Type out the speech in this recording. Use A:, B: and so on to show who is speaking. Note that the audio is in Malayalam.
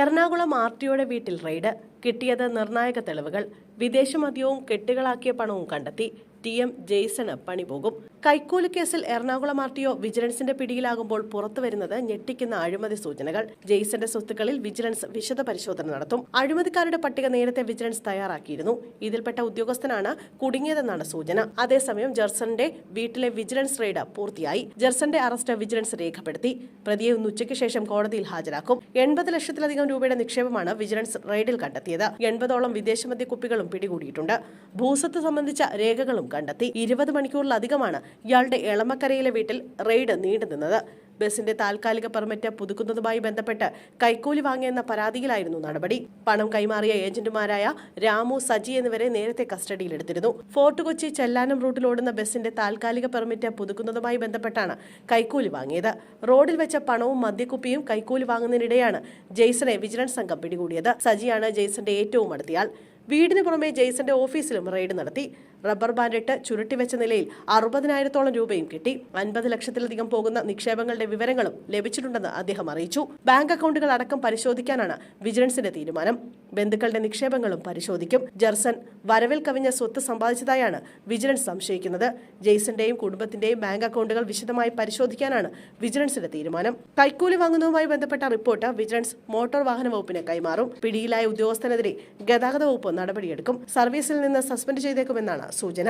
A: എറണാകുളം ആർടിഒയുടെ വീട്ടിൽ റെയ്ഡ്. കിട്ടിയത് നിർണായക തെളിവുകൾ. വിദേശമദ്യവും കെട്ടുകളാക്കിയ പണവും കണ്ടെത്തി. ടി.എം. ജെയ്സണ് പണിപോകും. കൈക്കൂലി കേസിൽ എറണാകുളം ആർടിഒ വിജിലൻസിന്റെ പിടിയിലാകുമ്പോൾ പുറത്തുവരുന്നത് ഞെട്ടിക്കുന്ന അഴിമതി സൂചനകൾ. ജെയ്സന്റെ സ്വത്തുക്കളിൽ വിജിലൻസ് വിശദ പരിശോധന നടത്തും. അഴിമതിക്കാരുടെ പട്ടിക നേരത്തെ വിജിലൻസ് തയ്യാറാക്കിയിരുന്നു. ഇതിൽപ്പെട്ട ഉദ്യോഗസ്ഥനാണ് കുടുങ്ങിയതെന്നാണ് സൂചന. അതേസമയം ജെർസന്റെ വീട്ടിലെ വിജിലൻസ് റെയ്ഡ് പൂർത്തിയായി. ജെർസന്റെ അറസ്റ്റ് വിജിലൻസ് രേഖപ്പെടുത്തി. പ്രതിയെ ഇന്ന് ഉച്ചയ്ക്ക് ശേഷം കോടതിയിൽ ഹാജരാക്കും. 80 ലക്ഷത്തിലധികം രൂപയുടെ നിക്ഷേപമാണ് വിജിലൻസ് റെയ്ഡിൽ കണ്ടെത്തിയത്. 80ഓളം വിദേശമദ്യ കുപ്പികളും പിടികൂടിയിട്ടുണ്ട്. ഭൂസ്വത്ത് സംബന്ധിച്ച രേഖകളും കണ്ടെത്തി. 20 മണിക്കൂറിലധികമാണ് ഇയാളുടെ എളമക്കരയിലെ വീട്ടിൽ റെയ്ഡ് നീണ്ടുനിന്നത്. ബസിന്റെ താൽക്കാലിക പെർമിറ്റ് പുതുക്കുന്നതുമായി ബന്ധപ്പെട്ട് കൈക്കൂലി വാങ്ങിയെന്ന പരാതിയിലായിരുന്നു നടപടി. പണം കൈമാറിയ ഏജന്റുമാരായ രാമു, സജി എന്നിവരെ നേരത്തെ കസ്റ്റഡിയിലെടുത്തിരുന്നു. ഫോർട്ട് കൊച്ചി ചെല്ലാനം റൂട്ടിലോടുന്ന ബസിന്റെ താൽക്കാലിക പെർമിറ്റ് പുതുക്കുന്നതുമായി ബന്ധപ്പെട്ടാണ് കൈക്കൂലി വാങ്ങിയത്. റോഡിൽ വെച്ച പണവും മദ്യക്കുപ്പിയും കൈക്കൂലി വാങ്ങുന്നതിനിടെയാണ് ജെയ്സനെ വിജിലൻസ് സംഘം പിടികൂടിയത്. സജിയാണ് ജെയ്സന്റെ ഏറ്റവും അടുത്തയാൾ. വീടിന് പുറമെ ജെയ്സന്റെ ഓഫീസിലും റെയ്ഡ് നടത്തി. റബ്ബർ ബാൻഡിട്ട് ചുരുട്ടിവെച്ച നിലയിൽ 60,000-ഓളം രൂപയും കിട്ടി. 50 ലക്ഷത്തിലധികം പോകുന്ന നിക്ഷേപങ്ങളുടെ വിവരങ്ങളും ലഭിച്ചിട്ടുണ്ടെന്ന് അദ്ദേഹം അറിയിച്ചു. ബാങ്ക് അക്കൗണ്ടുകൾ അടക്കം പരിശോധിക്കാനാണ് വിജിലൻസിന്റെ തീരുമാനം. ബന്ധുക്കളുടെ നിക്ഷേപങ്ങളും പരിശോധിക്കും. ജെർസൺ വരവിൽ കവിഞ്ഞ സ്വത്ത് സമ്പാദിച്ചതായാണ് വിജിലൻസ് സംശയിക്കുന്നത്. ജെയ്സന്റെയും കുടുംബത്തിന്റെയും ബാങ്ക് അക്കൗണ്ടുകൾ വിശദമായി പരിശോധിക്കാനാണ് വിജിലൻസിന്റെ തീരുമാനം. കൈക്കൂലി വാങ്ങുന്നതുമായി ബന്ധപ്പെട്ട റിപ്പോർട്ട് വിജിലൻസ് മോട്ടോർ വാഹന വകുപ്പിന് കൈമാറും. പിടിയിലായ ഉദ്യോഗസ്ഥനെതിരെ ഗതാഗത വകുപ്പ് നടപടിയെടുക്കും. സർവീസിൽ നിന്ന് സസ്പെൻഡ് ചെയ്തേക്കുമെന്നാണ് സൂചന.